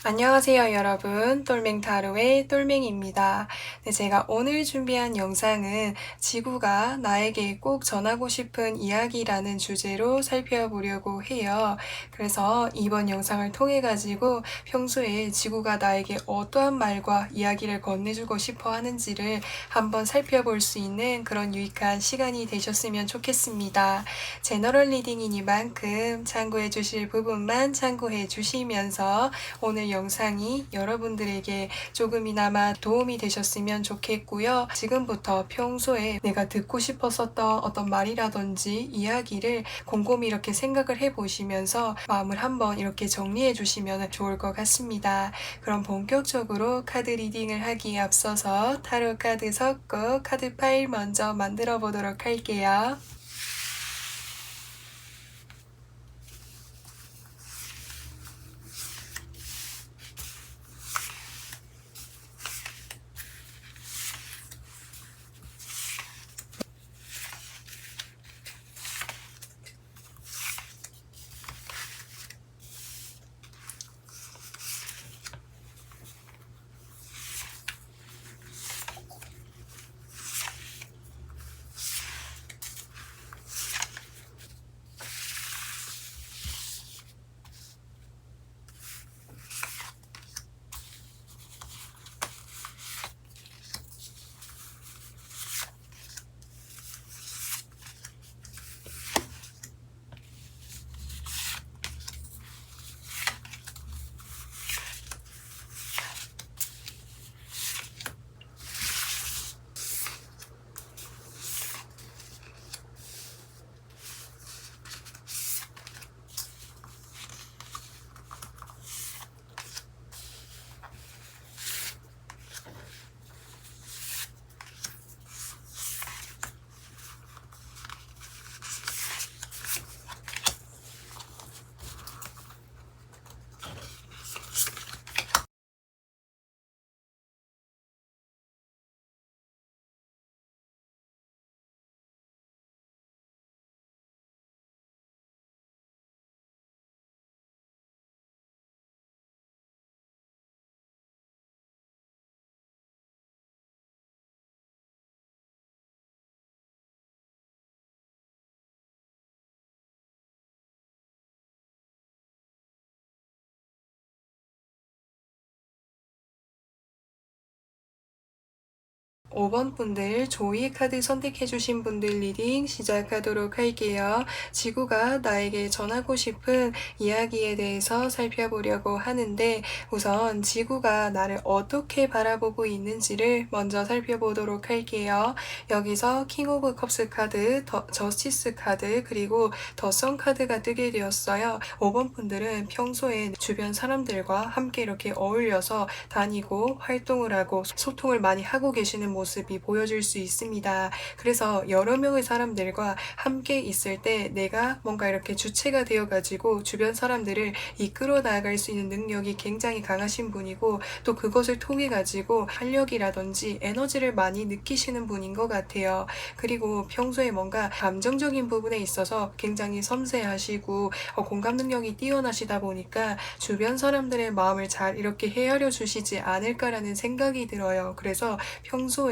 안녕하세요 여러분, 똘맹타로의 똘맹입니다. 네, 제가 오늘 준비한 영상은 지구가 나에게 꼭 전하고 싶은 이야기라는 주제로 살펴보려고 해요. 그래서 이번 영상을 통해 가지고 평소에 지구가 나에게 어떠한 말과 이야기를 건네주고 싶어 하는지를 한번 살펴볼 수 있는 그런 유익한 시간이 되셨으면 좋겠습니다. 제너럴 리딩이니만큼 참고해 주실 부분만 참고해 주시면서 오늘 영상이 여러분들에게 조금이나마 도움이 되셨으면 좋겠고요. 지금부터 평소에 내가 듣고 싶었었던 어떤 말이라든지 이야기를 곰곰이 이렇게 생각을 해보시면서 마음을 한번 이렇게 정리해 주시면 좋을 것 같습니다. 그럼 본격적으로 카드 리딩을 하기에 앞서서 타로 카드 섞고 카드 파일 먼저 만들어 보도록 할게요. 5번 분들 조이 카드 선택해주신 분들 리딩 시작하도록 할게요. 지구가 나에게 전하고 싶은 이야기에 대해서 살펴보려고 하는데 우선 지구가 나를 어떻게 바라보고 있는지를 먼저 살펴보도록 할게요. 여기서 킹 오브 컵스 카드, 저스티스 카드, 그리고 더 선 카드가 뜨게 되었어요. 5번 분들은 평소에 주변 사람들과 함께 이렇게 어울려서 다니고 활동을 하고 소통을 많이 하고 계시는 모습이 보여질 수 있습니다. 그래서 여러 명의 사람들과 함께 있을 때 내가 뭔가 이렇게 주체가 되어가지고 주변 사람들을 이끌어 나갈 수 있는 능력이 굉장히 강하신 분이고 또 그것을 통해 가지고 활력이라든지 에너지를 많이 느끼시는 분인 것 같아요. 그리고 평소에 뭔가 감정적인 부분에 있어서 굉장히 섬세하시고 공감 능력이 뛰어나시다 보니까 주변 사람들의 마음을 잘 이렇게 헤아려 주시지 않을까라는 생각이 들어요. 그래서 평소에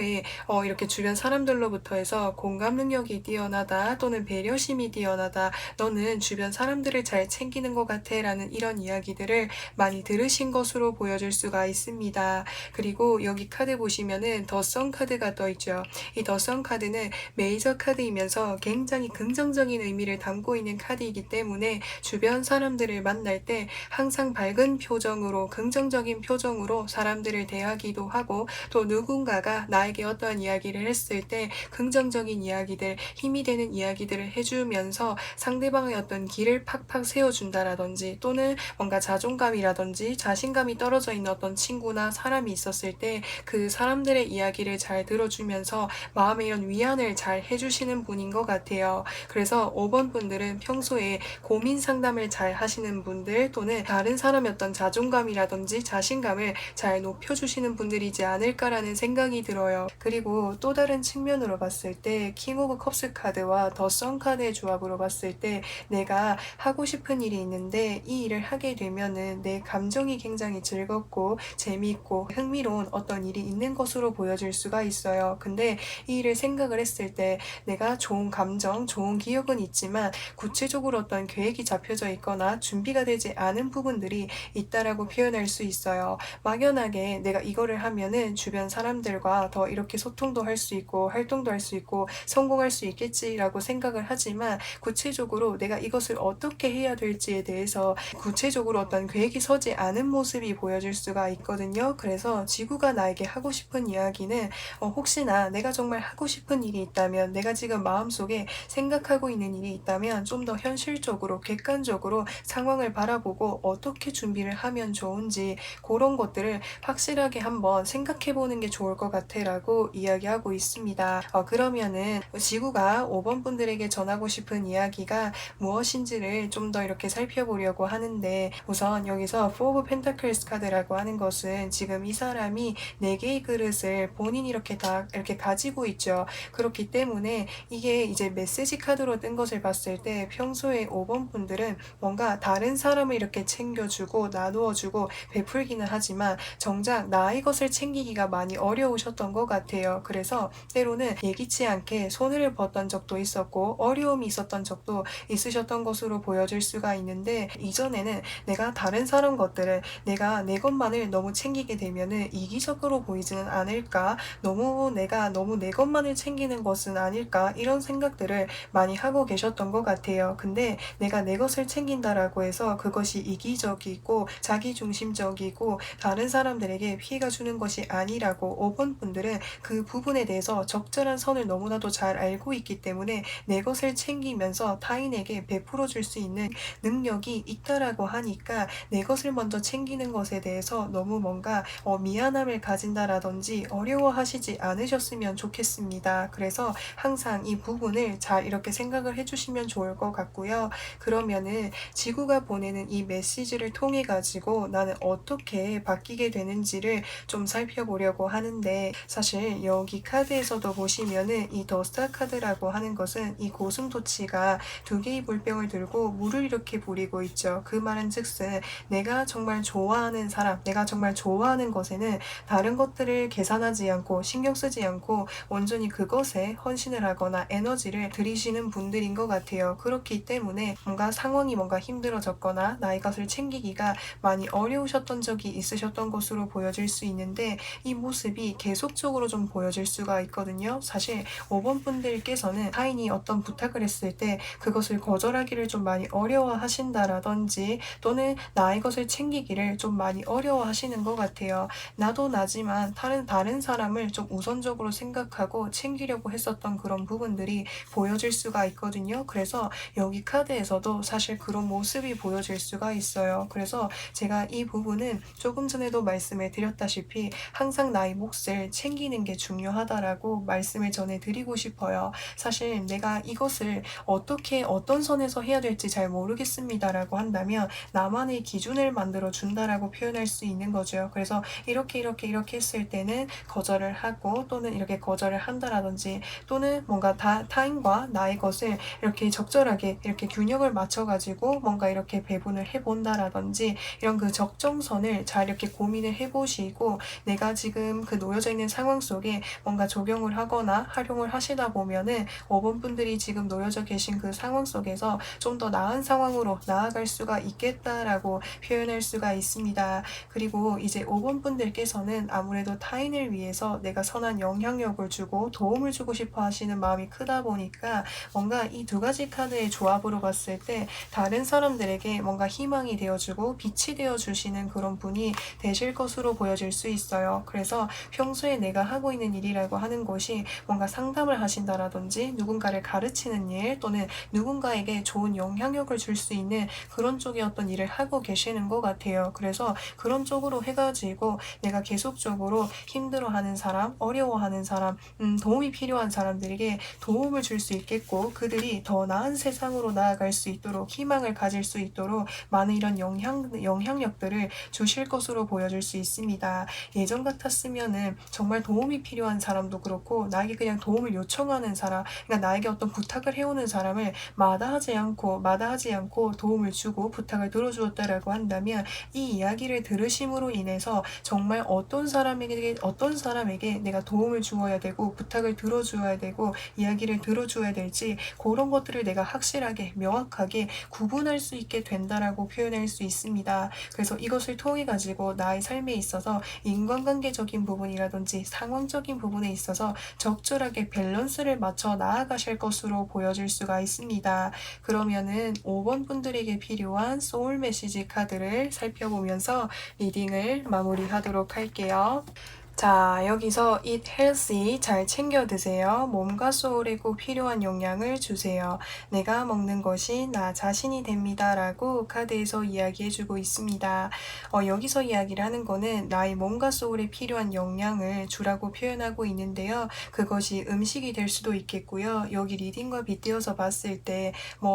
이렇게 주변 사람들로부터 해서 공감 능력이 뛰어나다 또는 배려심이 뛰어나다 너는 주변 사람들을 잘 챙기는 것 같아 라는 이런 이야기들을 많이 들으신 것으로 보여질 수가 있습니다. 그리고 여기 카드 보시면은 더 선 카드가 떠있죠. 이 더 선 카드는 메이저 카드이면서 굉장히 긍정적인 의미를 담고 있는 카드이기 때문에 주변 사람들을 만날 때 항상 밝은 표정으로 긍정적인 표정으로 사람들을 대하기도 하고 또 누군가가 나에게 어떠한 이야기를 했을 때 긍정적인 이야기들, 힘이 되는 이야기들을 해주면서 상대방의 어떤 길을 팍팍 세워준다라든지 또는 뭔가 자존감이라든지 자신감이 떨어져 있는 어떤 친구나 사람이 있었을 때 그 사람들의 이야기를 잘 들어주면서 마음의 이런 위안을 잘 해주시는 분인 것 같아요. 그래서 5번 분들은 평소에 고민 상담을 잘 하시는 분들 또는 다른 사람의 어떤 자존감이라든지 자신감을 잘 높여주시는 분들이지 않을까라는 생각이 들어요. 있어요. 그리고 또 다른 측면으로 봤을 때 킹 오브 컵스 카드와 더 선 카드의 조합으로 봤을 때 내가 하고 싶은 일이 있는데 이 일을 하게 되면은 내 감정이 굉장히 즐겁고 재미있고 흥미로운 어떤 일이 있는 것으로 보여질 수가 있어요. 근데 이 일을 생각을 했을 때 내가 좋은 감정, 좋은 기억은 있지만 구체적으로 어떤 계획이 잡혀져 있거나 준비가 되지 않은 부분들이 있다라고 표현할 수 있어요. 막연하게 내가 이거를 하면은 주변 사람들과 더 이렇게 소통도 할 수 있고 활동도 할 수 있고 성공할 수 있겠지라고 생각을 하지만 구체적으로 내가 이것을 어떻게 해야 될지에 대해서 구체적으로 어떤 계획이 서지 않은 모습이 보여질 수가 있거든요. 그래서 지구가 나에게 하고 싶은 이야기는 혹시나 내가 정말 하고 싶은 일이 있다면 내가 지금 마음속에 생각하고 있는 일이 있다면 좀 더 현실적으로 객관적으로 상황을 바라보고 어떻게 준비를 하면 좋은지 그런 것들을 확실하게 한번 생각해 보는 게 좋을 것 같아 라고 이야기하고 있습니다. 그러면은 지구가 5번 분들에게 전하고 싶은 이야기가 무엇인지를 좀 더 이렇게 살펴보려고 하는데 우선 여기서 Four of Pentacles 카드라고 하는 것은 지금 이 사람이 4개의 그릇을 본인이 이렇게 다 이렇게 가지고 있죠. 그렇기 때문에 이게 이제 메시지 카드로 뜬 것을 봤을 때 평소에 5번 분들은 뭔가 다른 사람을 이렇게 챙겨주고 나누어주고 베풀기는 하지만 정작 나의 것을 챙기기가 많이 어려우셨던 것 같아요. 그래서 때로는 예기치 않게 손해를 봤던 적도 있었고 어려움이 있었던 적도 있으셨던 것으로 보여질 수가 있는데 이전에는 내가 다른 사람 것들을 내가 내 것만을 너무 챙기게 되면은 이기적으로 보이지는 않을까? 내가 너무 내 것만을 챙기는 것은 아닐까? 이런 생각들을 많이 하고 계셨던 것 같아요. 근데 내가 내 것을 챙긴다라고 해서 그것이 이기적이고 자기중심적이고 다른 사람들에게 피해가 주는 것이 아니라고 5번 분들은 그 부분에 대해서 적절한 선을 너무나도 잘 알고 있기 때문에 내 것을 챙기면서 타인에게 베풀어 줄 수 있는 능력이 있다라고 하니까 내 것을 먼저 챙기는 것에 대해서 너무 뭔가 미안함을 가진다라든지 어려워하시지 않으셨으면 좋겠습니다. 그래서 항상 이 부분을 잘 이렇게 생각을 해주시면 좋을 것 같고요. 그러면은 지구가 보내는 이 메시지를 통해 가지고 나는 어떻게 바뀌게 되는지를 좀 살펴보려고 하는데 사실 여기 카드에서도 보시면은 이 더스타 카드라고 하는 것은 이 고슴도치가 2개의 물병을 들고 물을 이렇게 부리고 있죠. 그 말은 즉슨 내가 정말 좋아하는 사람, 내가 정말 좋아하는 것에는 다른 것들을 계산하지 않고 신경 쓰지 않고 온전히 그것에 헌신을 하거나 에너지를 들이시는 분들인 것 같아요. 그렇기 때문에 뭔가 상황이 뭔가 힘들어졌거나 나의 것을 챙기기가 많이 어려우셨던 적이 있으셨던 것으로 보여질 수 있는데 이 모습이 계속적으로 좀 보여질 수가 있거든요. 사실 5번 분들께서는 타인이 어떤 부탁을 했을 때 그것을 거절하기를 좀 많이 어려워하신다라든지 또는 나의 것을 챙기기를 좀 많이 어려워하시는 것 같아요. 나도 나지만 다른 사람을 좀 우선적으로 생각하고 챙기려고 했었던 그런 부분들이 보여질 수가 있거든요. 그래서 여기 카드에서도 사실 그런 모습이 보여질 수가 있어요. 그래서 제가 이 부분은 조금 전에도 말씀을 드렸다시피 항상 나의 몫을 챙기는 게 중요하다라고 말씀을 전해드리고 싶어요. 사실 내가 이것을 어떻게 어떤 선에서 해야 될지 잘 모르겠습니다라고 한다면 나만의 기준을 만들어 준다라고 표현할 수 있는 거죠. 그래서 이렇게 했을 때는 거절을 하고 또는 이렇게 거절을 한다라든지 또는 뭔가 타인과 나의 것을 이렇게 적절하게 이렇게 균형을 맞춰가지고 뭔가 이렇게 배분을 해본다라든지 이런 그 적정선을 잘 이렇게 고민을 해보시고 내가 지금 그 놓여져 있는 상황 속에 뭔가 적용을 하거나 활용을 하시다 보면은 5번 분들이 지금 놓여져 계신 그 상황 속에서 좀 더 나은 상황으로 나아갈 수가 있겠다라고 표현할 수가 있습니다. 그리고 이제 5번 분들께서는 아무래도 타인을 위해서 내가 선한 영향력을 주고 도움을 주고 싶어 하시는 마음이 크다 보니까 뭔가 이 2가지 카드의 조합으로 봤을 때 다른 사람들에게 뭔가 희망이 되어주고 빛이 되어주시는 그런 분이 되실 것으로 보여질 수 있어요. 그래서 평소에 내가 하고 있는 일이라고 하는 것이 뭔가 상담을 하신다라든지 누군가를 가르치는 일 또는 누군가에게 좋은 영향력을 줄 수 있는 그런 쪽의 어떤 일을 하고 계시는 것 같아요. 그래서 그런 쪽으로 해가지고 내가 계속적으로 힘들어하는 사람, 어려워하는 사람, 도움이 필요한 사람들에게 도움을 줄 수 있겠고 그들이 더 나은 세상으로 나아갈 수 있도록 희망을 가질 수 있도록 많은 이런 영향력들을 주실 것으로 보여질 수 있습니다. 예전 같았으면은 정말 도움이 필요한 사람도 그렇고 나에게 그냥 도움을 요청하는 사람, 그러니까 나에게 어떤 부탁을 해오는 사람을 마다하지 않고 도움을 주고 부탁을 들어주었다라고 한다면 이 이야기를 들으심으로 인해서 정말 어떤 사람에게 내가 도움을 주어야 되고 부탁을 들어주어야 되고 이야기를 들어줘야 될지 그런 것들을 내가 확실하게 명확하게 구분할 수 있게 된다라고 표현할 수 있습니다. 그래서 이것을 통해 가지고 나의 삶에 있어서 인간관계적인 부분이라든지 상황적인 부분에 있어서 적절하게 밸런스를 맞춰 나아가실 것으로 보여질 수가 있습니다. 그러면은 5번 분들에게 필요한 소울 메시지 카드를 살펴보면서 리딩을 마무리하도록 할게요. 자, 여기서 eat healthy, 잘 챙겨 드세요. 몸과 소울에 꼭 필요한 영양을 주세요. 내가 먹는 것이 나 자신이 됩니다. 라고 카드에서 이야기해주고 있습니다. 여기서 이야기를 하는 거는 나의 몸과 소울에 필요한 영양을 주라고 표현하고 있는데요. 그것이 음식이 될 수도 있겠고요. 여기 리딩과 빗대어서 봤을 때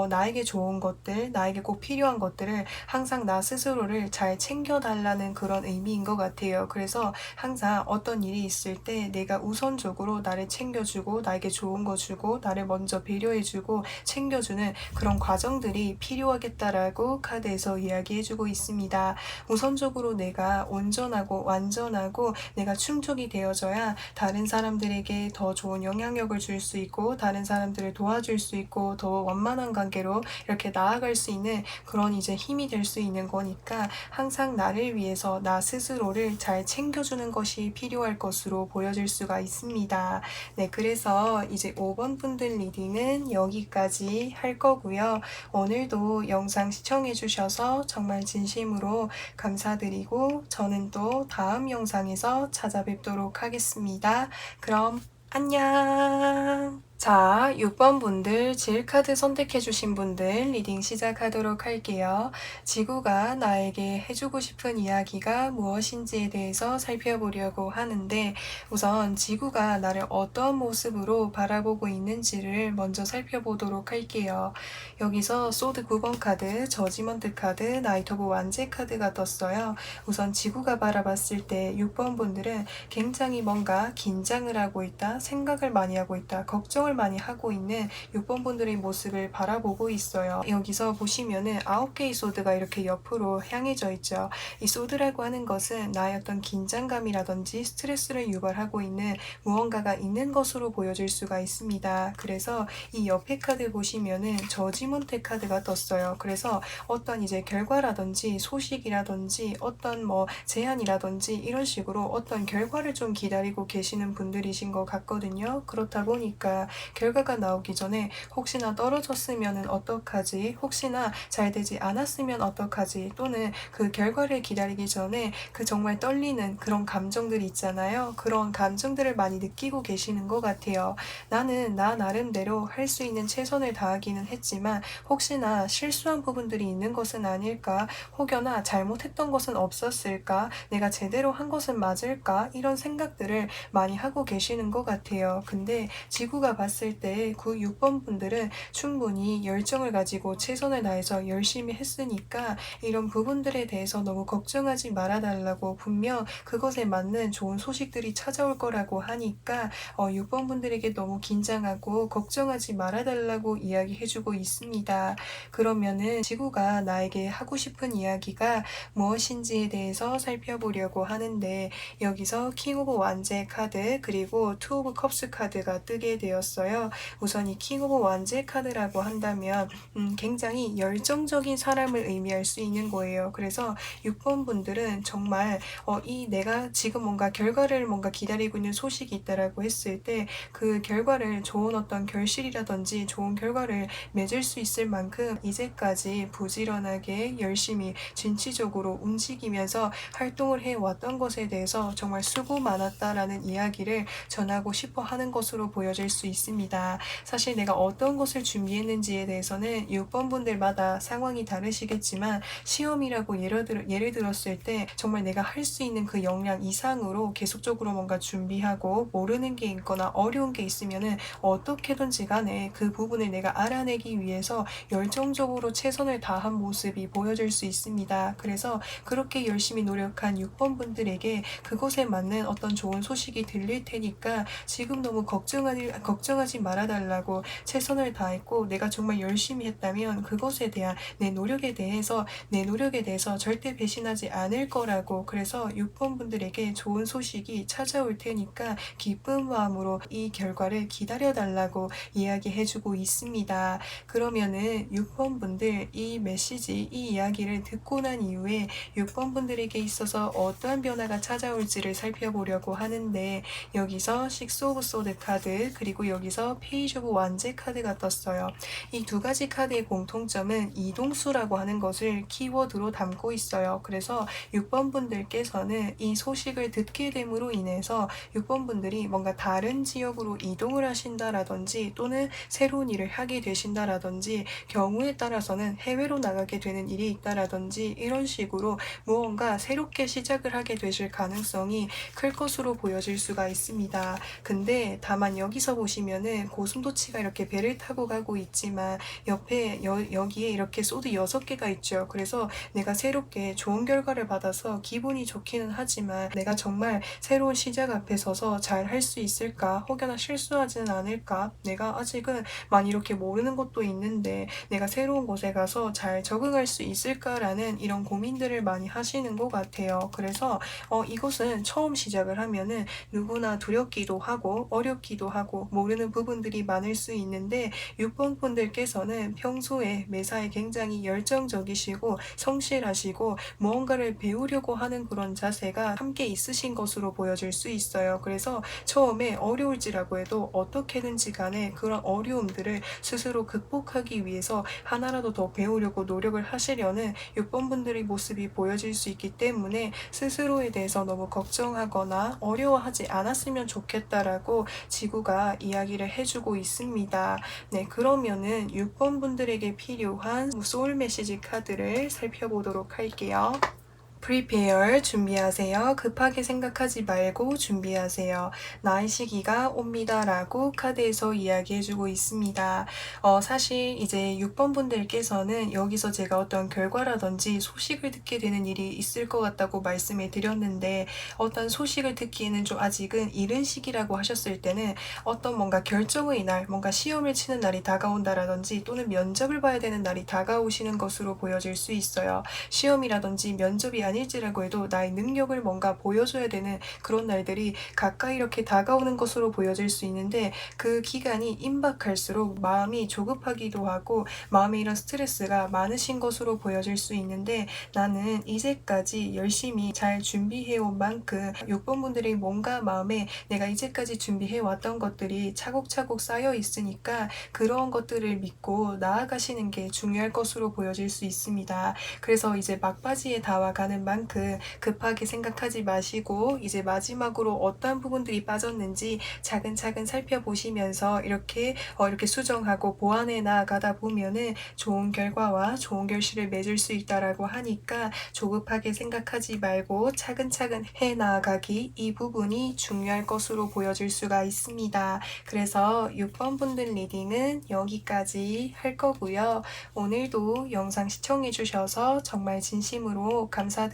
나에게 좋은 것들, 나에게 꼭 필요한 것들을 항상 나 스스로를 잘 챙겨달라는 그런 의미인 것 같아요. 그래서 항상 어떤 일이 있을 때 내가 우선적으로 나를 챙겨주고 나에게 좋은 거 주고 나를 먼저 배려해주고 챙겨주는 그런 과정들이 필요하겠다라고 카드에서 이야기해주고 있습니다. 우선적으로 내가 온전하고 완전하고 내가 충족이 되어져야 다른 사람들에게 더 좋은 영향력을 줄 수 있고 다른 사람들을 도와줄 수 있고 더 원만한 관계로 이렇게 나아갈 수 있는 그런 이제 힘이 될 수 있는 거니까 항상 나를 위해서 나 스스로를 잘 챙겨주는 것이 필요할 것으로 보여질 수가 있습니다. 네, 그래서 이제 5번 분들 리딩은 여기까지 할 거고요. 오늘도 영상 시청해 주셔서 정말 진심으로 감사드리고 저는 또 다음 영상에서 찾아뵙도록 하겠습니다. 그럼 안녕! 자, 6번 분들 질카드 선택해주신 분들 리딩 시작하도록 할게요. 지구가 나에게 해주고 싶은 이야기가 무엇인지에 대해서 살펴보려고 하는데 우선 지구가 나를 어떤 모습으로 바라보고 있는지를 먼저 살펴보도록 할게요. 여기서 소드 9번 카드, 저지먼트 카드, 나이트 오브 완제 카드가 떴어요. 우선 지구가 바라봤을 때 6번 분들은 굉장히 뭔가 긴장을 하고 있다, 생각을 많이 하고 있다, 걱정을 많이 하고 있는 6번 분들의 모습을 바라보고 있어요. 여기서 보시면은 9개의 소드가 이렇게 옆으로 향해져 있죠. 이 소드라고 하는 것은 나의 어떤 긴장감이라든지 스트레스를 유발하고 있는 무언가가 있는 것으로 보여질 수가 있습니다. 그래서 이 옆에 카드 보시면은 저지먼트 카드가 떴어요. 그래서 어떤 이제 결과라든지 소식이라든지 어떤 제안이라든지 이런 식으로 어떤 결과를 좀 기다리고 계시는 분들이신 것 같거든요. 그렇다 보니까 결과가 나오기 전에 혹시나 떨어졌으면 어떡하지? 혹시나 잘 되지 않았으면 어떡하지? 또는 그 결과를 기다리기 전에 그 정말 떨리는 그런 감정들이 있잖아요. 그런 감정들을 많이 느끼고 계시는 것 같아요. 나는 나 나름대로 할 수 있는 최선을 다하기는 했지만 혹시나 실수한 부분들이 있는 것은 아닐까? 혹여나 잘못했던 것은 없었을까? 내가 제대로 한 것은 맞을까? 이런 생각들을 많이 하고 계시는 것 같아요. 근데 지구가 봤을 때 그 6번 분들은 충분히 열정을 가지고 최선을 다해서 열심히 했으니까 이런 부분들에 대해서 너무 걱정하지 말아달라고 분명 그것에 맞는 좋은 소식들이 찾아올 거라고 하니까 6번 분들에게 너무 긴장하고 걱정하지 말아달라고 이야기해주고 있습니다. 그러면은 지구가 나에게 하고 싶은 이야기가 무엇인지에 대해서 살펴보려고 하는데 여기서 킹 오브 완제 카드 그리고 투 오브 컵스 카드가 뜨게 되었어요. 우선 이 킹 오브 완제 카드라고 한다면 굉장히 열정적인 사람을 의미할 수 있는 거예요. 그래서 6번 분들은 정말 내가 지금 뭔가 결과를 기다리고 있는 소식이 있다라고 했을 때 그 결과를 좋은 어떤 결실이라든지 좋은 결과를 맺을 수 있을 만큼 이제까지 부지런하게 열심히 진취적으로 움직이면서 활동을 해왔던 것에 대해서 정말 수고 많았다라는 이야기를 전하고 싶어 하는 것으로 보여질 수 있습니다. 있습니다. 사실 내가 어떤 것을 준비했는지에 대해서는 6번 분들마다 상황이 다르시겠지만 시험이라고 예를 들었을 때 정말 내가 할 수 있는 그 역량 이상으로 계속적으로 뭔가 준비하고 모르는 게 있거나 어려운 게 있으면은 어떻게든지 간에 그 부분을 내가 알아내기 위해서 열정적으로 최선을 다한 모습이 보여질 수 있습니다. 그래서 그렇게 열심히 노력한 6번 분들에게 그것에 맞는 어떤 좋은 소식이 들릴 테니까 지금 너무 걱정하지 말아달라고, 최선을 다했고 내가 정말 열심히 했다면 그것에 대한 내 노력에 대해서 절대 배신하지 않을 거라고, 그래서 6번 분들에게 좋은 소식이 찾아올 테니까 기쁜 마음으로 이 결과를 기다려달라고 이야기해주고 있습니다. 그러면은 6번 분들 이 메시지, 이 이야기를 듣고 난 이후에 6번 분들에게 있어서 어떠한 변화가 찾아올지를 살펴보려고 하는데, 여기서 식스 오브 소드 카드, 그리고 여기서 페이지 오브 완제 카드가 떴어요. 이 두 가지 카드의 공통점은 이동수라고 하는 것을 키워드로 담고 있어요. 그래서 6번 분들께서는 이 소식을 듣게 됨으로 인해서 6번 분들이 뭔가 다른 지역으로 이동을 하신다라든지 또는 새로운 일을 하게 되신다라든지 경우에 따라서는 해외로 나가게 되는 일이 있다라든지 이런 식으로 무언가 새롭게 시작을 하게 되실 가능성이 클 것으로 보여질 수가 있습니다. 근데 다만 여기서 보시면은 고슴도치가 이렇게 배를 타고 가고 있지만 옆에 여기에 이렇게 소드 6개가 있죠. 그래서 내가 새롭게 좋은 결과를 받아서 기분이 좋기는 하지만 내가 정말 새로운 시작 앞에 서서 잘 할 수 있을까? 혹여나 실수하지는 않을까? 내가 아직은 많이 이렇게 모르는 것도 있는데 내가 새로운 곳에 가서 잘 적응할 수 있을까라는 이런 고민들을 많이 하시는 것 같아요. 그래서 이것은 처음 시작을 하면은 누구나 두렵기도 하고 어렵기도 하고 모르는 부분들이 많을 수 있는데 6번 분들께서는 평소에 매사에 굉장히 열정적이시고 성실하시고 무언가를 배우려고 하는 그런 자세가 함께 있으신 것으로 보여질 수 있어요. 그래서 처음에 어려울지라고 해도 어떻게든지 간에 그런 어려움들을 스스로 극복하기 위해서 하나라도 더 배우려고 노력을 하시려는 6번 분들의 모습이 보여질 수 있기 때문에 스스로에 대해서 너무 걱정하거나 어려워하지 않았으면 좋겠다라고 지구가 이야기를 해주고 있습니다. 네, 그러면은 6번 분들에게 필요한 소울 메시지 카드를 살펴보도록 할게요. Prepare, 준비하세요. 급하게 생각하지 말고 준비하세요. 나의 시기가 옵니다. 라고 카드에서 이야기해주고 있습니다. 사실 이제 6번 분들께서는 여기서 제가 어떤 결과라든지 소식을 듣게 되는 일이 있을 것 같다고 말씀을 드렸는데, 어떤 소식을 듣기에는 좀 아직은 이른 시기라고 하셨을 때는 어떤 뭔가 결정의 날, 뭔가 시험을 치는 날이 다가온다라든지 또는 면접을 봐야 되는 날이 다가오시는 것으로 보여질 수 있어요. 시험이라든지 면접이 아닐지라고 해도 나의 능력을 뭔가 보여줘야 되는 그런 날들이 가까이 이렇게 다가오는 것으로 보여질 수 있는데, 그 기간이 임박할수록 마음이 조급하기도 하고 마음에 이런 스트레스가 많으신 것으로 보여질 수 있는데, 나는 이제까지 열심히 잘 준비해온 만큼 6번 분들이 뭔가 마음에 내가 이제까지 준비해왔던 것들이 차곡차곡 쌓여 있으니까 그런 것들을 믿고 나아가시는 게 중요할 것으로 보여질 수 있습니다. 그래서 이제 막바지에 다와가는 만큼 급하게 생각하지 마시고 이제 마지막으로 어떠한 부분들이 빠졌는지 차근차근 살펴보시면서 이렇게 수정하고 보완해 나아가다 보면은 좋은 결과와 좋은 결실을 맺을 수 있다라고 하니까 조급하게 생각하지 말고 차근차근 해 나아가기, 이 부분이 중요할 것으로 보여질 수가 있습니다. 그래서 6번 분들 리딩은 여기까지 할 거고요. 오늘도 영상 시청해 주셔서 정말 진심으로 감사드리고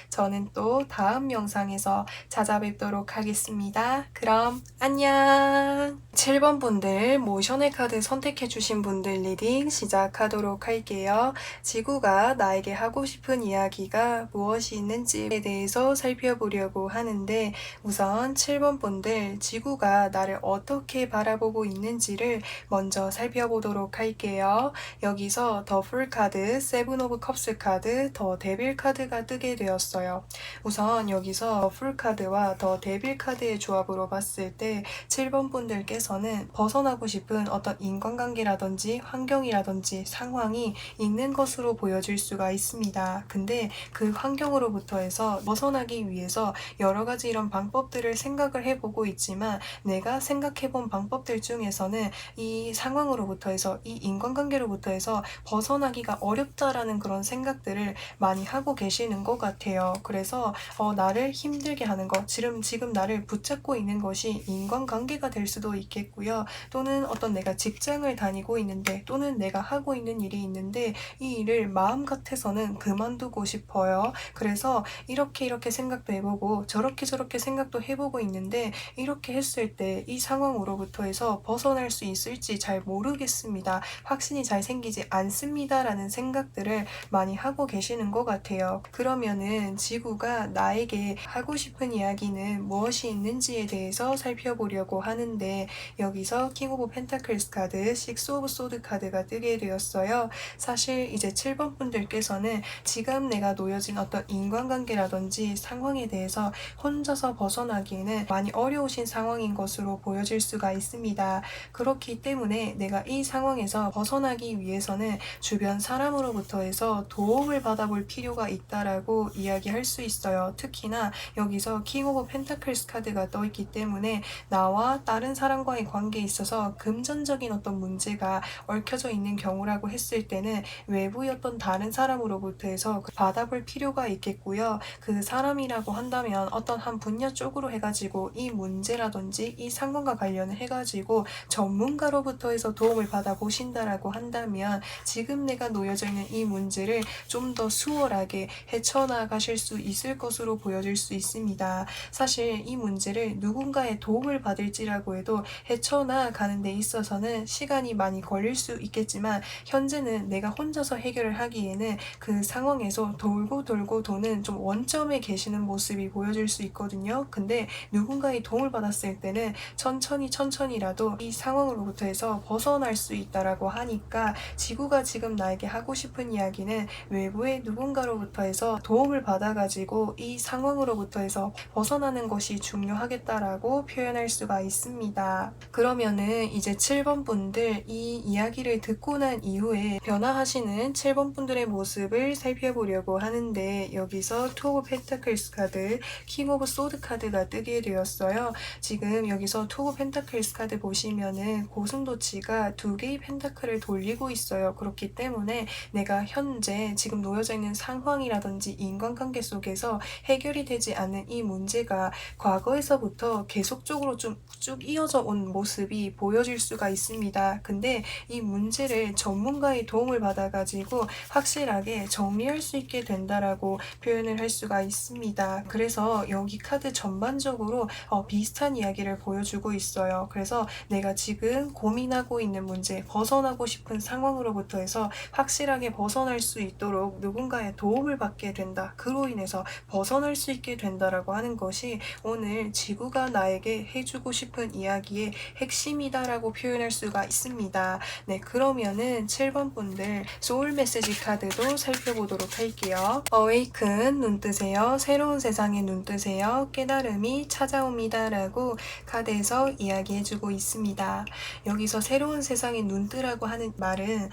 저는 또 다음 영상에서 찾아뵙도록 하겠습니다. 그럼 안녕! 7번 분들 모션의 카드 선택해 주신 분들 리딩 시작하도록 할게요. 지구가 나에게 하고 싶은 이야기가 무엇이 있는지에 대해서 살펴보려고 하는데, 우선 7번 분들 지구가 나를 어떻게 바라보고 있는지를 먼저 살펴보도록 할게요. 여기서 더 풀 카드, 세븐 오브 컵스 카드, 더 데빌 카드가 카드가 뜨게 되었어요. 우선 여기서 풀카드와 더 데빌 카드의 조합으로 봤을 때 7번 분들께서는 벗어나고 싶은 어떤 인간관계라든지 환경이라든지 상황이 있는 것으로 보여질 수가 있습니다. 근데 그 환경으로부터 해서 벗어나기 위해서 여러 가지 이런 방법들을 생각을 해보고 있지만 내가 생각해본 방법들 중에서는 이 상황으로부터 해서 이 인간관계로부터 해서 벗어나기가 어렵다라는 그런 생각들을 많이 하고 계시는 것 같아요. 그래서 나를 힘들게 하는 것, 지금 나를 붙잡고 있는 것이 인간관계가 될 수도 있겠고요. 또는 어떤 내가 직장을 다니고 있는데 또는 내가 하고 있는 일이 있는데 이 일을 마음 같아서는 그만두고 싶어요. 그래서 이렇게 생각도 해보고 저렇게 생각도 해보고 있는데 이렇게 했을 때 이 상황으로부터 해서 벗어날 수 있을지 잘 모르겠습니다. 확신이 잘 생기지 않습니다. 라는 생각들을 많이 하고 계시는 것 같아요. 그러면은 지구가 나에게 하고 싶은 이야기는 무엇이 있는지에 대해서 살펴보려고 하는데 여기서 킹 오브 펜타클스 카드, 식스 오브 소드 카드가 뜨게 되었어요. 사실 이제 7번 분들께서는 지금 내가 놓여진 어떤 인간관계라든지 상황에 대해서 혼자서 벗어나기에는 많이 어려우신 상황인 것으로 보여질 수가 있습니다. 그렇기 때문에 내가 이 상황에서 벗어나기 위해서는 주변 사람으로부터 해서 도움을 받아볼 필요가 있다라고 이야기할 수 있어요. 특히나 여기서 킹 오브 펜타클스 카드가 떠있기 때문에 나와 다른 사람과의 관계에 있어서 금전적인 어떤 문제가 얽혀져 있는 경우라고 했을 때는 외부의 어떤 다른 사람으로부터 해서 받아볼 필요가 있겠고요. 그 사람이라고 한다면 어떤 한 분야 쪽으로 해가지고 이 문제라든지 이 상황과 관련을 해가지고 전문가로부터 해서 도움을 받아보신다라고 한다면 지금 내가 놓여져 있는 이 문제를 좀 더 수월하게 헤쳐나가실 수 있을 것으로 보여질 수 있습니다. 사실 이 문제를 누군가의 도움을 받을지라고 해도 헤쳐나가는 데 있어서는 시간이 많이 걸릴 수 있겠지만 현재는 내가 혼자서 해결을 하기에는 그 상황에서 돌고 도는 좀 원점에 계시는 모습이 보여질 수 있거든요. 근데 누군가의 도움을 받았을 때는 천천히라도 이 상황으로부터 해서 벗어날 수 있다라고 하니까 지구가 지금 나에게 하고 싶은 이야기는 외부의 누군가로부터 해서 도움을 받아가지고 이 상황으로부터 해서 벗어나는 것이 중요하겠다라고 표현할 수가 있습니다. 그러면은 이제 7번 분들 이 이야기를 듣고 난 이후에 변화하시는 7번 분들의 모습을 살펴보려고 하는데 여기서 투 오브 펜타클스 카드, 킹 오브 소드 카드가 뜨게 되었어요. 지금 여기서 투 오브 펜타클스 카드 보시면은 고슴도치가 두 개의 펜타클을 돌리고 있어요. 그렇기 때문에 내가 현재 지금 놓여져 있는 상황이라든지 인간관계 속에서 해결이 되지 않는 이 문제가 과거에서부터 계속적으로 좀 쭉 이어져 온 모습이 보여질 수가 있습니다. 근데 이 문제를 전문가의 도움을 받아가지고 확실하게 정리할 수 있게 된다라고 표현을 할 수가 있습니다. 그래서 여기 카드 전반적으로 비슷한 이야기를 보여주고 있어요. 그래서 내가 지금 고민하고 있는 문제, 벗어나고 싶은 상황으로부터 해서 확실하게 벗어날 수 있도록 누군가의 도움을 받게 된다. 그로 인해서 벗어날 수 있게 된다라고 하는 것이 오늘 지구가 나에게 해주고 싶은 이야기의 핵심이다라고 표현할 수가 있습니다. 네, 그러면은 7번 분들 소울 메시지 카드도 살펴보도록 할게요. Awaken, 눈 뜨세요. 새로운 세상에 눈 뜨세요. 깨달음이 찾아옵니다. 라고 카드에서 이야기해주고 있습니다. 여기서 새로운 세상에 눈 뜨라고 하는 말은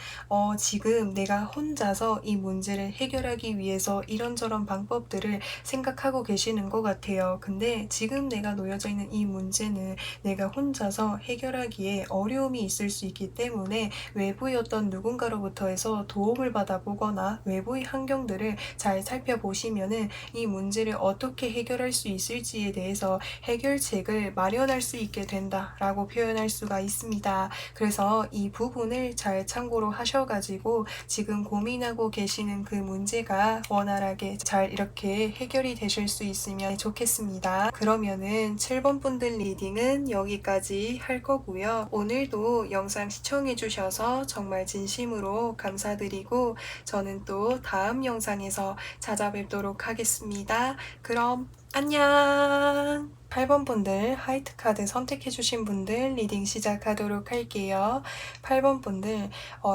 지금 내가 혼자서 이 문제를 해결하기 위해서 이런저런 방법들을 생각하고 계시는 것 같아요. 근데 지금 내가 놓여져 있는 이 문제는 내가 혼자서 해결하기에 어려움이 있을 수 있기 때문에 외부의 어떤 누군가로부터 해서 도움을 받아보거나 외부의 환경들을 잘 살펴보시면은 이 문제를 어떻게 해결할 수 있을지에 대해서 해결책을 마련할 수 있게 된다라고 표현할 수가 있습니다. 그래서 이 부분을 잘 참고로 하셔가지고 지금 고민하고 계시는 그 문제가 원활하게 잘 이렇게 해결이 되실 수 있으면 좋겠습니다. 그러면은 7번 분들 리딩은 여기까지 할 거고요. 오늘도 영상 시청해주셔서 정말 진심으로 감사드리고 저는 또 다음 영상에서 찾아뵙도록 하겠습니다. 그럼 안녕! 8번 분들 하이트 카드 선택해 주신 분들 리딩 시작하도록 할게요. 8번 분들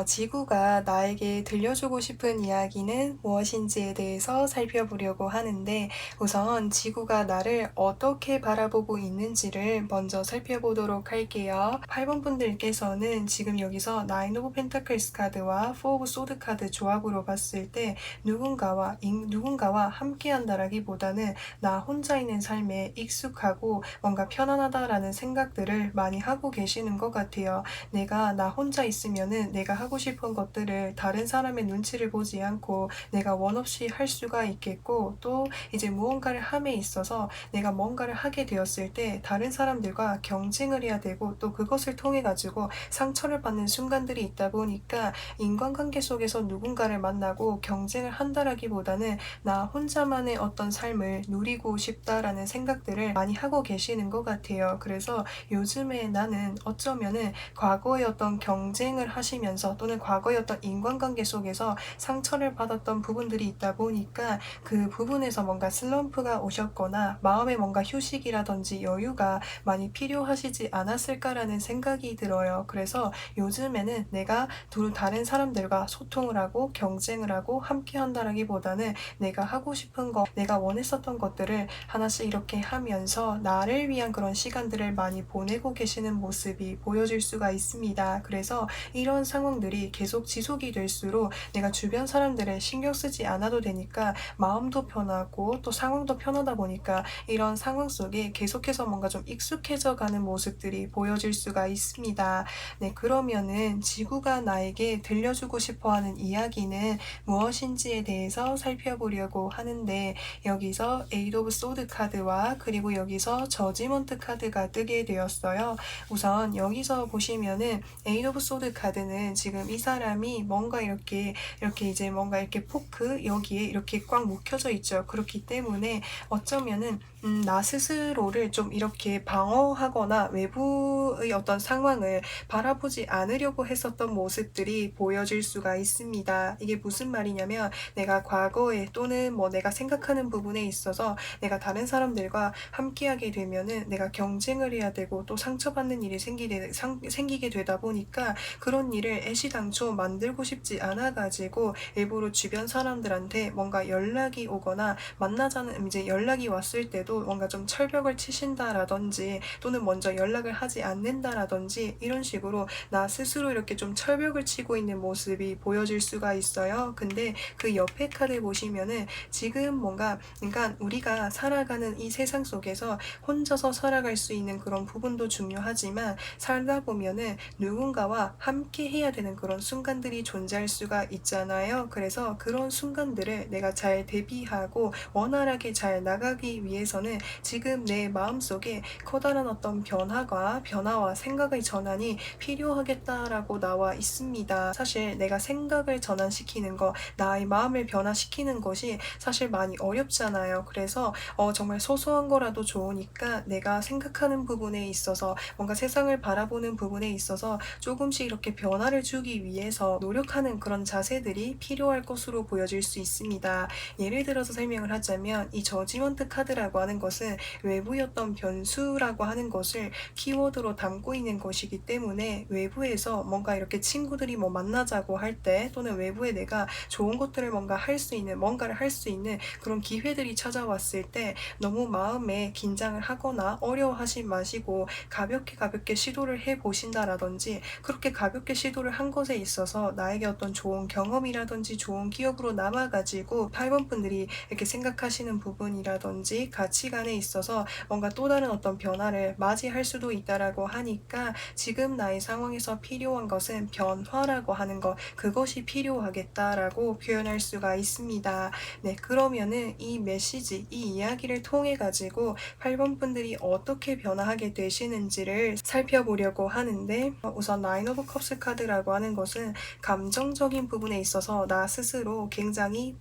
지구가 나에게 들려주고 싶은 이야기는 무엇인지에 대해서 살펴보려고 하는데 우선 지구가 나를 어떻게 바라보고 있는지를 먼저 살펴보도록 할게요. 8번 분들께서는 지금 여기서 나인 오브 펜타클스 카드와 포 오브 소드 카드 조합으로 봤을 때 누군가와 함께 한다라기보다는 나 혼자 있는 삶에 익숙하고 뭔가 편안하다라는 생각들을 많이 하고 계시는 것 같아요. 내가 나 혼자 있으면은 내가 하고 싶은 것들을 다른 사람의 눈치를 보지 않고 내가 원 없이 할 수가 있겠고 또 이제 무언가를 함에 있어서 내가 뭔가를 하게 되었을 때 다른 사람들과 경쟁을 해야 되고 또 그것을 통해 가지고 상처를 받는 순간들이 있다 보니까 인간관계 속에서 누군가를 만나고 경쟁을 한다라기보다는 나 혼자만의 어떤 삶을 누리고 싶다라는 생각들을 많이 하고 계시는 것 같아요. 그래서 요즘에 나는 어쩌면은 과거의 어떤 경쟁을 하시면서 또는 과거의 어떤 인간관계 속에서 상처를 받았던 부분들이 있다 보니까 그 부분에서 뭔가 슬럼프가 오셨거나 마음에 뭔가 휴식이라든지 여유가 많이 필요하시지 않았을까라는 생각이 들어요. 그래서 요즘에는 내가 다른 사람들과 소통을 하고 경쟁을 하고 함께 한다라기보다는 내가 하고 싶은 거, 내가 원했었던 것들을 하나씩 이렇게 하면서 나를 위한 그런 시간들을 많이 보내고 계시는 모습이 보여질 수가 있습니다. 그래서 이런 상황들이 계속 지속이 될수록 내가 주변 사람들을 신경 쓰지 않아도 되니까 마음도 편하고 또 상황도 편하다 보니까 이런 상황 속에 계속해서 뭔가 좀 익숙해져 가는 모습들이 보여질 수가 있습니다. 네, 그러면은 지구가 나에게 들려주고 싶어 하는 이야기는 무엇인지에 대해서 살펴보려고 하는데 여기서 에이드 오브 소드 카드와 그리고 여기서 저지먼트 카드가 뜨게 되었어요. 우선 여기서 보시면은 에이드 오브 소드 카드는 지금 이 사람이 뭔가 이렇게 이제 뭔가 이렇게 포크 여기에 이렇게 꽉 묶여져 있죠. 그렇기 때문에 어쩌면은 나 스스로를 좀 이렇게 방어하거나 외부의 어떤 상황을 바라보지 않으려고 했었던 모습들이 보여질 수가 있습니다. 이게 무슨 말이냐면 내가 과거에 또는 뭐 내가 생각하는 부분에 있어서 내가 다른 사람들과 함께하게 되면은 내가 경쟁을 해야 되고 또 상처받는 일이 생기게 되다 보니까 그런 일을 애시당초 만들고 싶지 않아가지고 일부러 주변 사람들한테 뭔가 연락이 오거나 만나자는 이제 연락이 왔을 때도 뭔가 좀 철벽을 치신다라든지 또는 먼저 연락을 하지 않는다라든지 이런 식으로 나 스스로 이렇게 좀 철벽을 치고 있는 모습이 보여질 수가 있어요. 근데 그 옆에 카드 보시면은 지금 뭔가 그러니까 우리가 살아가는 이 세상 속에서 혼자서 살아갈 수 있는 그런 부분도 중요하지만 살다 보면은 누군가와 함께 해야 되는 그런 순간들이 존재할 수가 있잖아요. 그래서 그런 순간들을 내가 잘 대비하고 원활하게 잘 나가기 위해서는 지금 내 마음속에 커다란 어떤 변화와 생각의 전환이 필요하겠다라고 나와 있습니다. 사실 내가 생각을 전환시키는 거, 나의 마음을 변화시키는 것이 사실 많이 어렵잖아요. 그래서 정말 소소한 거라도 좋으니까 내가 생각하는 부분에 있어서 뭔가 세상을 바라보는 부분에 있어서 조금씩 이렇게 변화를 주기 위해서 노력하는 그런 자세들이 필요할 것으로 보여질 수 있습니다. 예를 들어서 설명을 하자면 이 저지먼트 카드라고 하는 것은 외부의 어떤 변수라고 하는 것을 키워드로 담고 있는 것이기 때문에 외부에서 뭔가 이렇게 친구들이 뭐 만나자고 할 때 또는 외부에 내가 좋은 것들을 뭔가를 할 수 있는 그런 기회들이 찾아왔을 때 너무 마음에 긴장을 하거나 어려워하지 마시고 가볍게 시도를 해 보신다라든지 그렇게 가볍게 시도를 한 것에 있어서 나에게 어떤 좋은 경험이라든지 좋은 기억으로 남아가지고 8번 분들이 이렇게 생각하시는 부분이라든지 가치관에 있어서 뭔가 또 다른 어떤 변화를 맞이할 수도 있다라고 하니까 지금 나의 상황에서 필요한 것은 변화라고 하는 것, 그것이 필요하겠다라고 표현할 수가 있습니다. 네, 그러면은 이 메시지, 이 이야기를 통해 가지고 8번 분들이 어떻게 변화하게 되시는지를 살펴보려고 하는데 우선 나인 오브 컵스 카드라고 하는 것은 감정적인 부분에 있어서 나 스스로 굉장히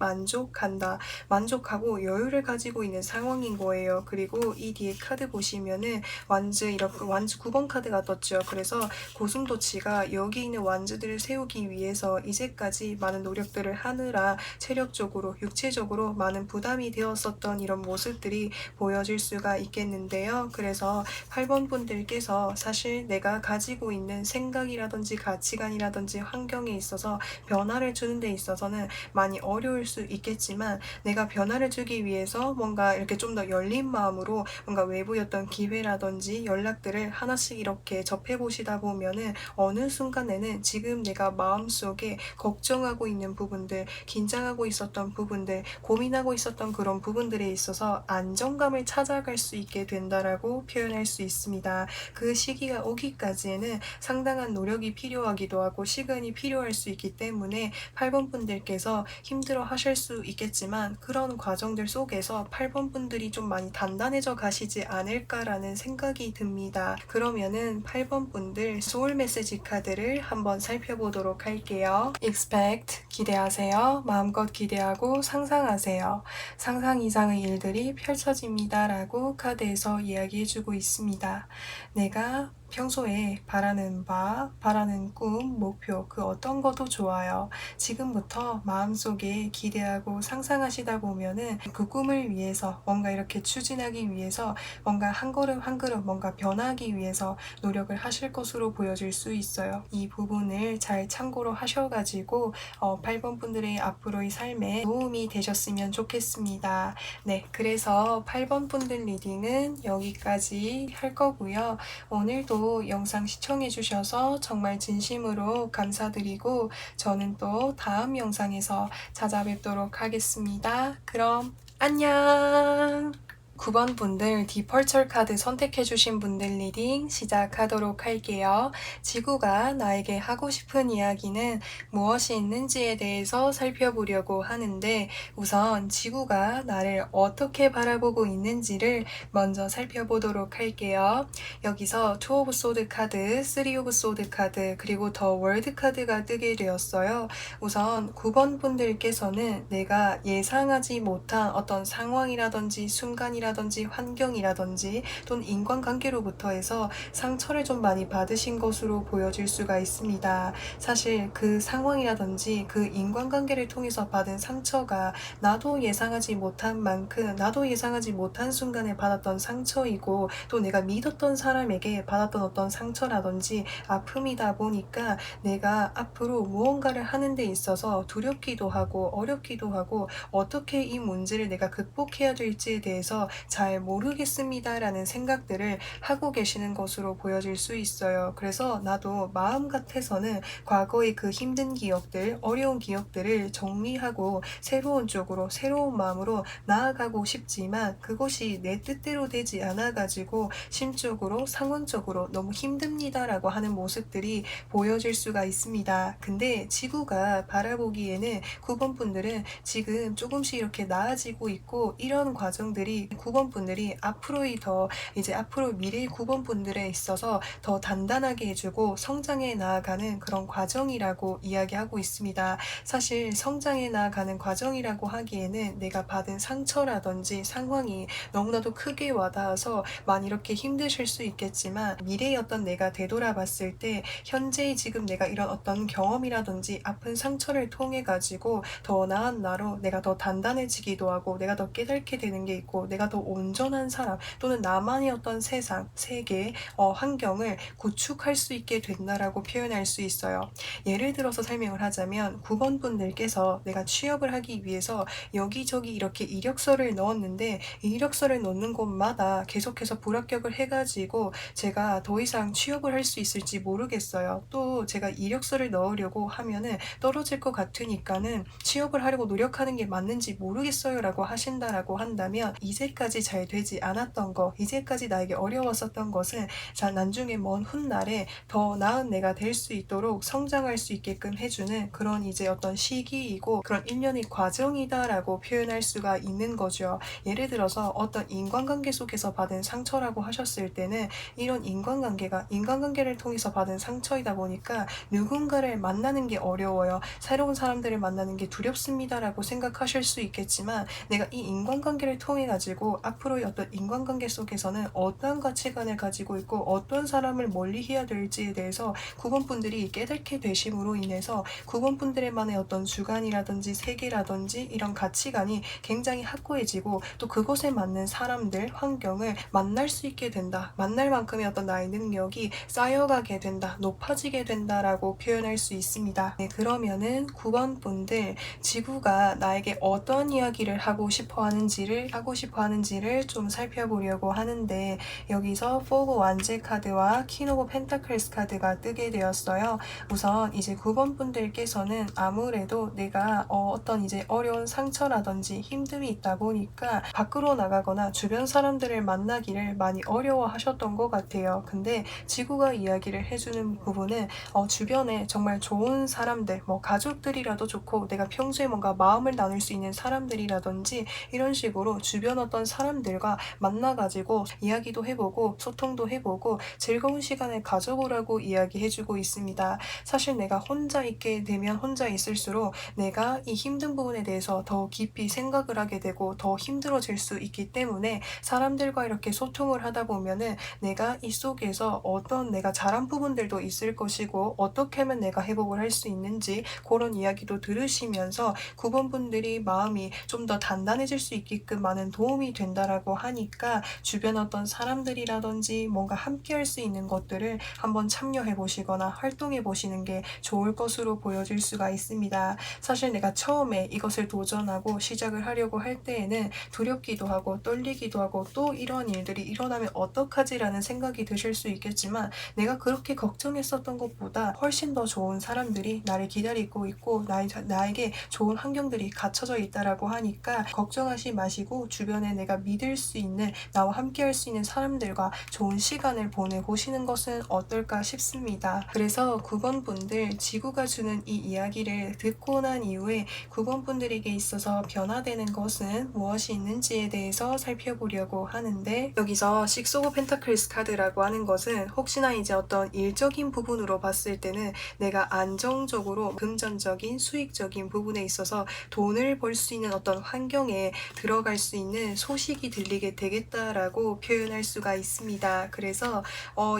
만족하고 여유를 가지고 있는 상황인 거예요. 그리고 이 뒤에 카드 보시면은 완즈 이렇게 완즈 9번 카드가 떴죠. 그래서 고슴도치가 여기 있는 완즈들을 세우기 위해서 이제까지 많은 노력들을 하느라 체력적으로 육체적으로 많은 부담이 되었었던 이런 모습들이 보여질 수가 있겠는데요. 그래서 8번 분들께서 사실 내가 가지고 있는 생각이라든지 가치관이라든지 환경에 있어서 변화를 주는 데 있어서는 많이 어려울 수 있겠지만, 내가 변화를 주기 위해서 뭔가 이렇게 좀 더 열린 마음으로 뭔가 외부였던 기회라든지 연락들을 하나씩 이렇게 접해 보시다 보면은 어느 순간에는 지금 내가 마음속에 걱정하고 있는 부분들, 긴장하고 있었던 부분들, 고민하고 있었던 그런 부분들에 있어서 안정감을 찾아갈 수 있게 된다라고 표현할 수 있습니다. 그 시기가 오기까지에는 상당한 노력이 필요하기도 하고 시간이 필요할 수 있기 때문에 8번 분들께서 힘들어 하실 수 있겠지만, 그런 과정들 속에서 8번 분들이 좀 많이 단단해져 가시지 않을까라는 생각이 듭니다. 그러면은 8번 분들 소울 메시지 카드를 한번 살펴보도록 할게요. Expect, 기대하세요. 마음껏 기대하고 상상하세요. 상상 이상의 일들이 펼쳐집니다. 라고 카드에서 이야기해주고 있습니다. 내가 평소에 바라는 바, 바라는 꿈, 목표, 그 어떤 것도 좋아요. 지금부터 마음속에 기대하고 상상하시다 보면은 그 꿈을 위해서 뭔가 이렇게 추진하기 위해서 뭔가 한 걸음 한 걸음 뭔가 변하기 위해서 노력을 하실 것으로 보여질 수 있어요. 이 부분을 잘 참고로 하셔가지고 8번 분들의 앞으로의 삶에 도움이 되셨으면 좋겠습니다. 네, 그래서 8번 분들 리딩은 여기까지 할 거고요. 오늘도 영상 시청해주셔서 정말 진심으로 감사드리고, 저는 또 다음 영상에서 찾아뵙도록 하겠습니다. 그럼 안녕! 9번 분들 디펄처 카드 선택해주신 분들 리딩 시작하도록 할게요. 지구가 나에게 하고 싶은 이야기는 무엇이 있는지에 대해서 살펴보려고 하는데, 우선 지구가 나를 어떻게 바라보고 있는지를 먼저 살펴보도록 할게요. 여기서 투 오브 소드 카드, 쓰리 오브 소드 카드, 그리고 더 월드 카드가 뜨게 되었어요. 우선 9번 분들께서는 내가 예상하지 못한 어떤 상황이라든지 순간이라든지 환경이라든지 또는 인간관계로부터 해서 상처를 좀 많이 받으신 것으로 보여질 수가 있습니다. 사실 그 상황이라든지 그 인간관계를 통해서 받은 상처가 나도 예상하지 못한 만큼, 나도 예상하지 못한 순간에 받았던 상처이고, 또 내가 믿었던 사람에게 받았던 어떤 상처라든지 아픔이다 보니까 내가 앞으로 무언가를 하는 데 있어서 두렵기도 하고 어렵기도 하고 어떻게 이 문제를 내가 극복해야 될지에 대해서 잘 모르겠습니다 라는 생각들을 하고 계시는 것으로 보여질 수 있어요. 그래서 나도 마음 같아서는 과거의 그 힘든 기억들, 어려운 기억들을 정리하고 새로운 쪽으로, 새로운 마음으로 나아가고 싶지만 그것이 내 뜻대로 되지 않아가지고 심적으로, 상황적으로 너무 힘듭니다 라고 하는 모습들이 보여질 수가 있습니다. 근데 지구가 바라보기에는 9번 분들은 지금 조금씩 이렇게 나아지고 있고, 이런 과정들이 9번 분들이 앞으로의 더 이제 앞으로 미래의 9번 분들에 있어서 더 단단하게 해주고 성장해 나아가는 그런 과정이라고 이야기하고 있습니다. 사실 성장해 나아가는 과정이라고 하기에는 내가 받은 상처라든지 상황이 너무나도 크게 와닿아서 많이 이렇게 힘드실 수 있겠지만, 미래의 어떤 내가 되돌아봤을 때 현재의 지금 내가 이런 어떤 경험이라든지 아픈 상처를 통해 가지고 더 나은 나로 내가 더 단단해지기도 하고, 내가 더 깨닫게 되는 게 있고, 내가 더 온전한 사람 또는 나만의 어떤 세상, 세계, 환경을 구축할 수 있게 된다라고 표현할 수 있어요. 예를 들어서 설명을 하자면 9번 분들께서 내가 취업을 하기 위해서 여기저기 이렇게 이력서를 넣었는데, 이 이력서를 넣는 곳마다 계속해서 불합격을 해가지고 제가 더 이상 취업을 할 수 있을지 모르겠어요. 또 제가 이력서를 넣으려고 하면은 떨어질 것 같으니까는 취업을 하려고 노력하는 게 맞는지 모르겠어요 라고 하신다라고 한다면, 이제까지 잘 되지 않았던 거, 이제까지 나에게 어려웠었던 것은 자 나중에 먼 훗날에 더 나은 내가 될 수 있도록 성장할 수 있게끔 해주는 그런 이제 어떤 시기이고 그런 일련의 과정이다라고 표현할 수가 있는 거죠. 예를 들어서 어떤 인간관계 속에서 받은 상처라고 하셨을 때는 이런 인간관계를 통해서 받은 상처이다 보니까 누군가를 만나는 게 어려워요. 새로운 사람들을 만나는 게 두렵습니다라고 생각하실 수 있겠지만, 내가 이 인간관계를 통해 가지고 가지고 앞으로의 어떤 인간관계 속에서는 어떠한 가치관을 가지고 있고 어떤 사람을 멀리해야 될지에 대해서 9번분들이 깨닫게 되심으로 인해서 9번분들의만의 어떤 주관이라든지 세계라든지 이런 가치관이 굉장히 확고해지고 또 그것에 맞는 사람들, 환경을 만날 수 있게 된다. 만날 만큼의 어떤 나의 능력이 쌓여가게 된다. 높아지게 된다라고 표현할 수 있습니다. 네, 그러면은 9번분들 지구가 나에게 어떤 이야기를 하고 싶어 하는지를 좀 살펴보려고 하는데 여기서 포브 완제 카드와 퀸 오브 펜타클스 카드가 뜨게 되었어요. 우선 이제 9번분들께서는 아무래도 내가 어떤 이제 어려운 상처라든지 힘듦이 있다 보니까 밖으로 나가거나 주변 사람들을 만나기를 많이 어려워하셨던 것 같아요. 근데 지구가 이야기를 해주는 부분은 주변에 정말 좋은 사람들, 뭐 가족들이라도 좋고 내가 평소에 뭔가 마음을 나눌 수 있는 사람들이라든지 이런 식으로 주변 어떤 사람들과 만나가지고 이야기도 해보고 소통도 해보고 즐거운 시간을 가져보라고 이야기해주고 있습니다. 사실 내가 혼자 있게 되면 혼자 있을수록 내가 이 힘든 부분에 대해서 더 깊이 생각을 하게 되고 더 힘들어질 수 있기 때문에 사람들과 이렇게 소통을 하다 보면은 내가 이 속에서 어떤 내가 잘한 부분들도 있을 것이고 어떻게 하면 내가 회복을 할 수 있는지 그런 이야기도 들으시면서 9번분들이 마음이 좀 더 단단해질 수 있게끔 많은 도움이 된다라고 하니까 주변 어떤 사람들이라든지 뭔가 함께 할 수 있는 것들을 한번 참여해 보시거나 활동해 보시는 게 좋을 것으로 보여질 수가 있습니다. 사실 내가 처음에 이것을 도전하고 시작을 하려고 할 때에는 두렵기도 하고 떨리기도 하고 또 이런 일들이 일어나면 어떡하지라는 생각이 드실 수 있겠지만 내가 그렇게 걱정했었던 것보다 훨씬 더 좋은 사람들이 나를 기다리고 있고 나에게 좋은 환경들이 갖춰져 있다라고 하니까 걱정하지 마시고 주변에 내가 믿을 수 있는 나와 함께 할 수 있는 사람들과 좋은 시간을 보내보시는 것은 어떨까 싶습니다. 그래서 9번분들 지구가 주는 이 이야기를 듣고 난 이후에 9번분들에게 있어서 변화되는 것은 무엇이 있는지에 대해서 살펴보려고 하는데 여기서 식스 오브 펜타클스 카드라고 하는 것은 혹시나 이제 어떤 일적인 부분으로 봤을 때는 내가 안정적으로 금전적인 수익적인 부분에 있어서 돈을 벌 수 있는 어떤 환경에 들어갈 수 있는 소식이 들리게 되겠다라고 표현할 수가 있습니다. 그래서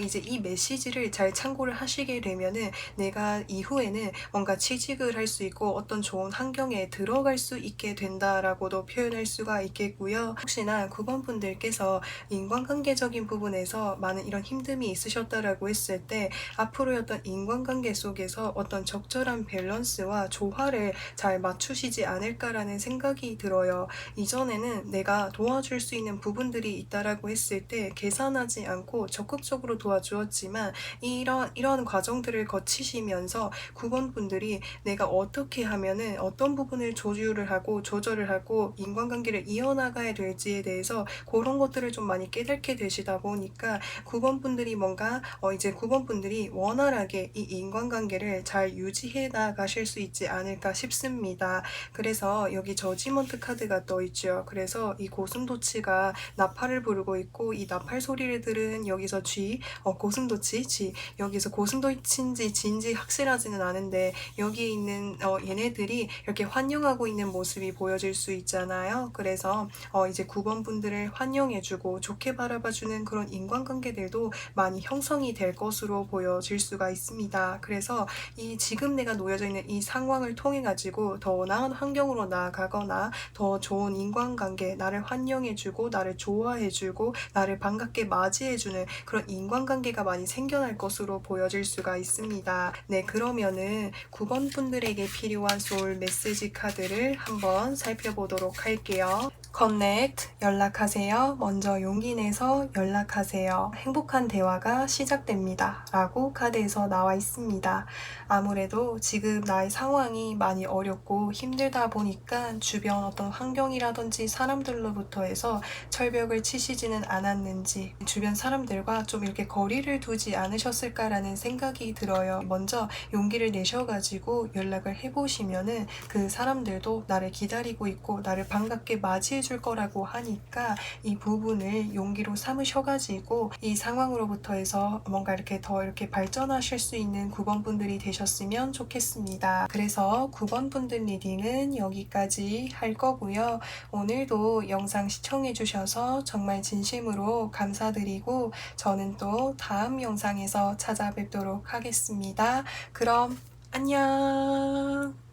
이제 이 메시지를 잘 참고를 하시게 되면은 내가 이후에는 뭔가 취직을 할 수 있고 어떤 좋은 환경에 들어갈 수 있게 된다라고도 표현할 수가 있겠고요. 혹시나 9번분들께서 인간관계적인 부분에서 많은 이런 힘듦이 있으셨다라고 했을 때 앞으로의 어떤 인간관계 속에서 어떤 적절한 밸런스와 조화를 잘 맞추시지 않을까라는 생각이 들어요. 이전에는 내가 도와줄 수 있는 부분들이 있다라고 했을 때 계산하지 않고 적극적으로 도와주었지만 이런 과정들을 거치시면서 9번분들이 내가 어떻게 하면은 어떤 부분을 조율을 하고 조절을 하고 인간관계를 이어나가야 될지에 대해서 그런 것들을 좀 많이 깨닫게 되시다 보니까 9번분들이 뭔가 이제 9번분들이 원활하게 이 인간관계를 잘 유지해 나가실 수 있지 않을까 싶습니다. 그래서 여기 저지먼트 카드가 떠 있죠. 그래서 이 고슴도치가 나팔을 부르고 있고 이 나팔 소리를 들은 여기서 고슴도치 여기서 고슴도치인지 쥐인지 확실하지는 않은데 여기에 있는 얘네들이 이렇게 환영하고 있는 모습이 보여질 수 있잖아요. 그래서 이제 9번분들을 환영해주고 좋게 바라봐주는 그런 인간관계들도 많이 형성이 될 것으로 보여질 수가 있습니다. 그래서 이 지금 내가 놓여져 있는 이 상황을 통해 가지고 더 나은 환경으로 나아가거나 더 좋은 인간관계, 나를 환영해주고 나를 좋아해주고 나를 반갑게 맞이해주는 그런 인간관계가 많이 생겨날 것으로 보여질 수가 있습니다. 네, 그러면은 9번분들에게 필요한 소울 메시지 카드를 한번 살펴보도록 할게요. 커넥트, 연락하세요. 먼저 용기 내서 연락하세요. 행복한 대화가 시작됩니다. 라고 카드에서 나와 있습니다. 아무래도 지금 나의 상황이 많이 어렵고 힘들다 보니까 주변 어떤 환경이라든지 사람들로부터 해서 철벽을 치시지는 않았는지 주변 사람들과 좀 이렇게 거리를 두지 않으셨을까라는 생각이 들어요. 먼저 용기를 내셔가지고 연락을 해보시면은 그 사람들도 나를 기다리고 있고 나를 반갑게 맞이해 줄 거라고 하니까 이 부분을 용기로 삼으셔가지고 이 상황으로부터 해서 뭔가 이렇게 더 이렇게 발전하실 수 있는 9번 분들이 되셨으면 좋겠습니다. 그래서 9번 분들 리딩은 여기까지 할 거고요. 오늘도 영상 시청해주셔서 정말 진심으로 감사드리고 저는 또 다음 영상에서 찾아뵙도록 하겠습니다. 그럼 안녕.